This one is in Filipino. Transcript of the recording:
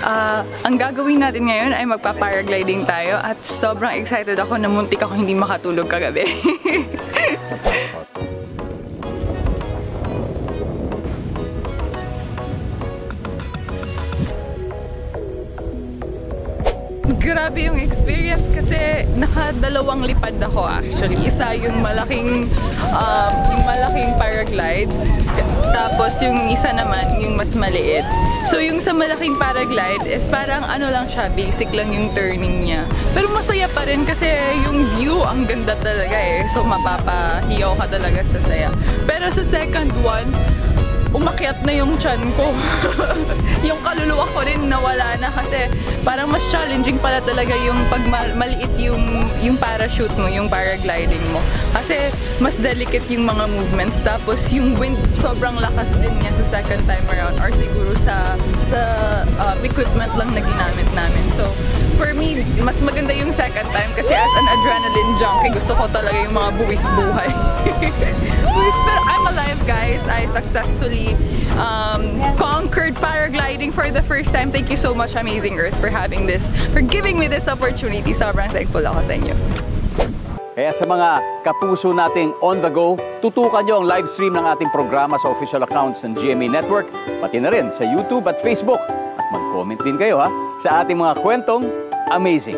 Ang gagawin natin ngayon ay magpa-paragliding tayo at sobrang excited ako na muntik ako hindi makatulog kagabi. Grabe yung experience kasi nakadalawang lipad ako actually. Isa yung malaking paraglide, tapos yung isa naman yung mas maliit. So yung sa malaking paraglide is parang ano lang siya, basic lang yung turning niya. Pero masaya pa rin kasi yung view ang ganda talaga eh. So mapapahiyaw ka talaga sa saya. Pero sa second one, umakyat na yung tiyan ko. Yung kaluluwa ko rin nawala na kasi parang mas challenging pala talaga yung pag maliit yung parachute mo, yung paragliding mo. Kasi mas delicate yung mga movements. Tapos yung wind, sobrang lakas din niya sa second time around or siguro sa equipment lang na ginamit namin. So, for me, mas maganda yung second time kasi as an adrenaline junkie, gusto ko talaga yung mga buwis buhay. Buwis, pero I'm alive, guys. I successfully conquered paragliding for the first time. Thank you so much, Amazing Earth, for having this, for giving me this opportunity. Sobrang thankful ako sa inyo. Kaya sa mga kapuso nating on the go, tutukan nyo ang live stream ng ating programa sa official accounts ng GMA Network, pati na rin sa YouTube at Facebook. At mag-comment din kayo ha, sa ating mga kwentong amazing.